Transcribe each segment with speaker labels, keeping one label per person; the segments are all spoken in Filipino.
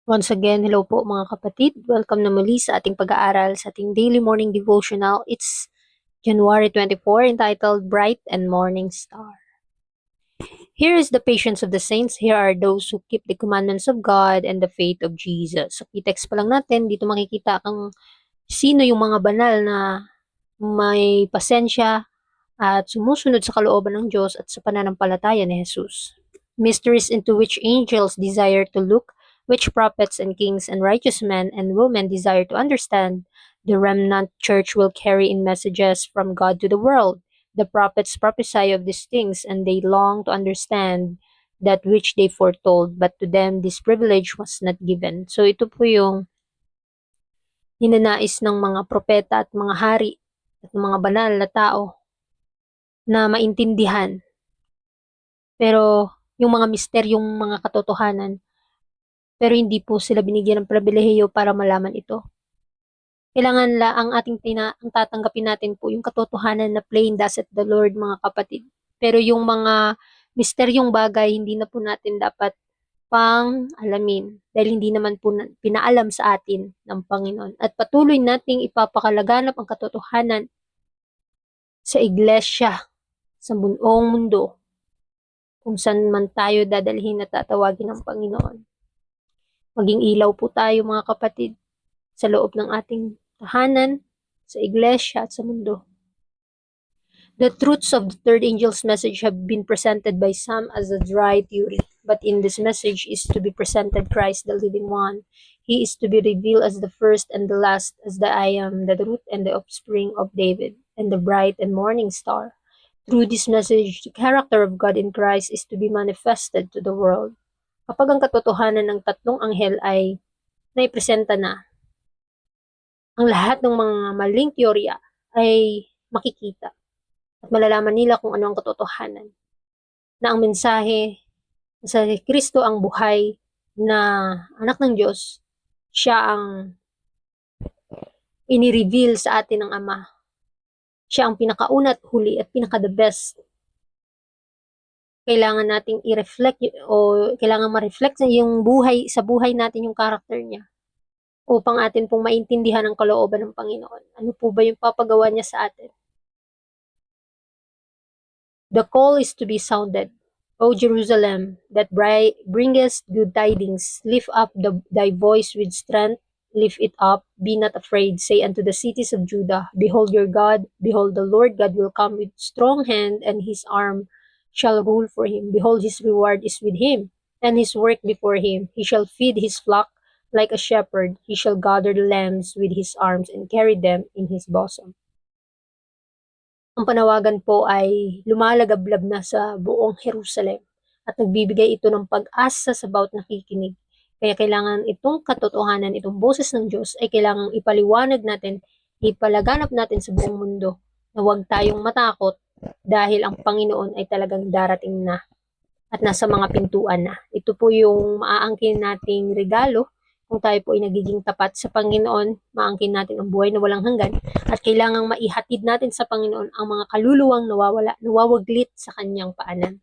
Speaker 1: Once again, hello po mga kapatid. Welcome na muli sa ating pag-aaral sa ating daily morning devotional. It's January 24, entitled Bright and Morning Star. Here is the patience of the saints. Here are those who keep the commandments of God and the faith of Jesus. Sa text pa lang natin, dito makikita kung sino yung mga banal na may pasensya at sumusunod sa kalooban ng Diyos at sa pananampalataya ni Jesus. Mysteries into which angels desire to look, which prophets and kings and righteous men and women desire to understand. The remnant church will carry in messages from God to the world. The prophets prophesy of these things, and they long to understand that which they foretold, but to them this privilege was not given. So ito po yung ninanais ng mga propeta at mga hari at mga banal na tao na maintindihan. Pero yung mga misteryong mga katotohanan, pero hindi po sila binigyan ng pribilehiyo para malaman ito. Kailangan ang ang tatanggapin natin po yung katotohanan na plain thus saith the Lord, mga kapatid. Pero yung mga misteryong bagay, hindi na po natin dapat pang alamin dahil hindi naman po pinaalam sa atin ng Panginoon. At patuloy nating ipapakalaganap ang katotohanan sa iglesia, sa buong mundo, kung saan man tayo dadalhin at tatawagin ng Panginoon. Maging ilaw po tayo, mga kapatid, sa loob ng ating tahanan, sa iglesia at sa mundo. The truths of the third angel's message have been presented by some as a dry theory, but in this message is to be presented Christ, the living one. He is to be revealed as the first and the last, as the I am, the root and the offspring of David, and the bright and morning star. Through this message, the character of God in Christ is to be manifested to the world. Kapag ang katotohanan ng tatlong anghel ay naipresenta na, ang lahat ng mga maling teorya ay makikita at malalaman nila kung ano ang katotohanan. Na ang mensahe sa Kristo ang buhay na anak ng Diyos, siya ang inireveal sa atin ng Ama. Siya ang pinakauna at huli at pinaka-the best. Kailangan nating i-reflect o kailangan ma-reflect yung buhay, sa buhay natin yung character niya upang atin pong maintindihan ang kalooban ng Panginoon. Ano po ba yung papagawa niya sa atin? The call is to be sounded. O Jerusalem, that bringest good tidings, lift up thy voice with strength, lift it up, be not afraid. Say unto the cities of Judah, behold your God, behold the Lord God will come with strong hand, and his arm shall rule for him. Behold, his reward is with him, and his work before him. He shall feed his flock like a shepherd. He shall gather the lambs with his arms and carry them in his bosom. Ang panawagan po ay lumalagablab na sa buong Jerusalem at nagbibigay ito ng pag-asa sa bawat nakikinig. Kaya kailangan itong katotohanan, itong boses ng Diyos ay kailangang ipaliwanag natin, ipalaganap natin sa buong mundo na huwag tayong matakot dahil ang Panginoon ay talagang darating na at nasa mga pintuan na. Ito po yung maaangkin nating regalo kung tayo po ay nagiging tapat sa Panginoon. Maangkin natin ang buhay na walang hanggan at kailangang maihatid natin sa Panginoon ang mga kaluluwang nawawaglit sa kanyang paanan.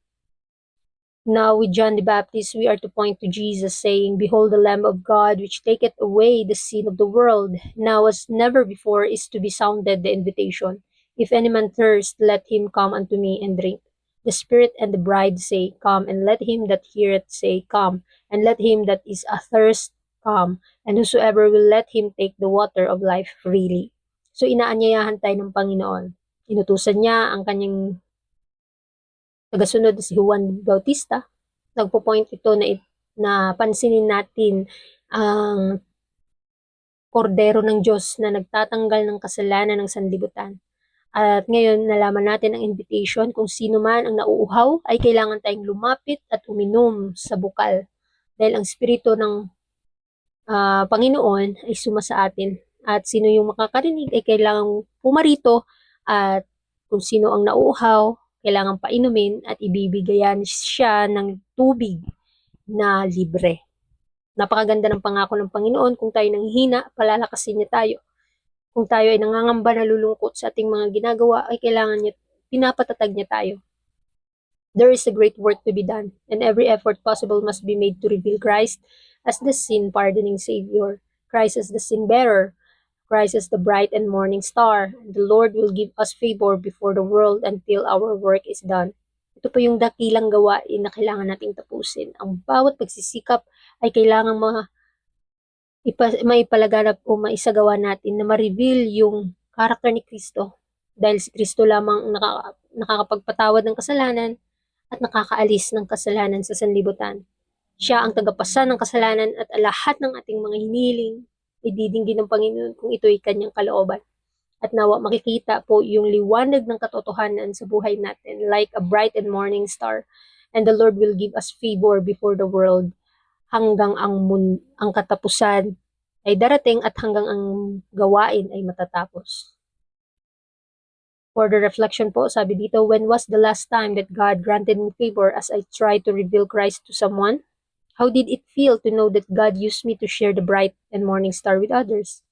Speaker 1: Now with John the Baptist, we are to point to Jesus, saying, behold the Lamb of God, which taketh away the sin of the world. Now as never before is to be sounded the invitation. If any man thirst, let him come unto me and drink. The Spirit and the bride say, come, and let him that heareth say, come, and let him that is athirst come, and whosoever will let him take the water of life freely. So inaanyayahan tayo ng Panginoon. Inutusan niya ang kanyang tagasunod si Juan Bautista. Nagpo-point ito na pansinin natin ang kordero ng Diyos na nagtatanggal ng kasalanan ng sanlibutan. At ngayon, nalaman natin ang invitation kung sino man ang nauuhaw ay kailangan tayong lumapit at uminom sa bukal. Dahil ang Espiritu ng Panginoon ay suma sa atin. At sino yung makakarinig ay kailangan pumarito at kung sino ang nauuhaw, kailangan painumin at ibibigayan siya ng tubig na libre. Napakaganda ng pangako ng Panginoon. Kung tayo nanghihina, palalakasin niya tayo. Kung tayo ay nangangamba, nalulungkot sa ating mga ginagawa, ay kailangan niya, pinapatatag niya tayo. There is a great work to be done, and every effort possible must be made to reveal Christ as the sin-pardoning Savior, Christ as the sin-bearer, Christ as the bright and morning star, and the Lord will give us favor before the world until our work is done. Ito po yung dakilang gawain na kailangan nating tapusin. Ang bawat pagsisikap ay kailangan maipalaganap o maisagawa natin na ma-reveal yung karakter ni Kristo. Dahil si Kristo lamang nakakapagpatawad ng kasalanan at nakakaalis ng kasalanan sa sanlibutan. Siya ang tagapasan ng kasalanan at lahat ng ating mga hinihiling ididinggin ng Panginoon kung ito'y kanyang kalooban. At nawa makikita po yung liwanag ng katotohanan sa buhay natin like a bright and morning star. And the Lord will give us favor before the world hanggang ang katapusan ay darating at hanggang ang gawain ay matatapos. For the reflection po, sabi dito, when was the last time that God granted me favor as I tried to reveal Christ to someone? How did it feel to know that God used me to share the bright and morning star with others?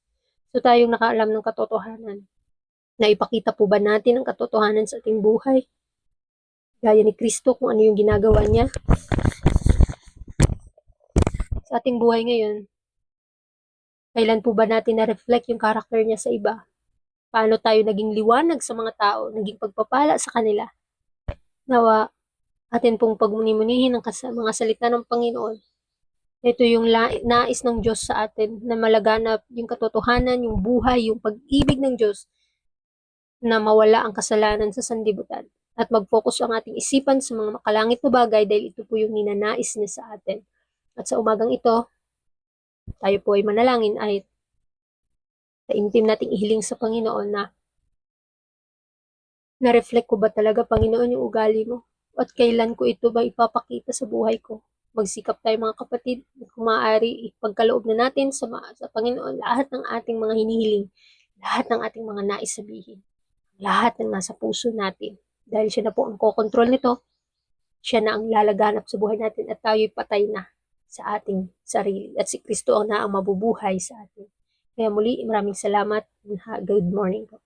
Speaker 1: So tayong nakaalam ng katotohanan. Naipakita po ba natin ang katotohanan sa ating buhay? Gaya ni Kristo kung ano yung ginagawa niya sa ating buhay ngayon. Kailan po ba natin na-reflect yung karakter niya sa iba? Paano tayo naging liwanag sa mga tao, naging pagpapala sa kanila? Nawa, atin pong pagmuni-munihin ang mga salita ng Panginoon. Ito yung nais ng Diyos sa atin, na malaganap yung katotohanan, yung buhay, yung pag-ibig ng Diyos, na mawala ang kasalanan sa sanlibutan. At mag-focus ang ating isipan sa mga makalangit na bagay dahil ito po yung ninanais niya sa atin. At sa umagang ito, tayo po ay manalangin ay taimtim nating ihiling sa Panginoon na na-reflect ko ba talaga, Panginoon, yung ugali mo? At kailan ko ito ba ipapakita sa buhay ko? Magsikap tayo mga kapatid, kung maaari, ipagkaloob na natin sa Panginoon lahat ng ating mga hinihiling, lahat ng ating mga nais sabihin, lahat ng nasa puso natin. Dahil siya na po ang kokontrol nito, siya na ang lalaganap sa buhay natin at tayo'y patay na sa ating sarili. At si Kristo ang mabubuhay sa atin. Kaya muli, maraming salamat. Good morning po.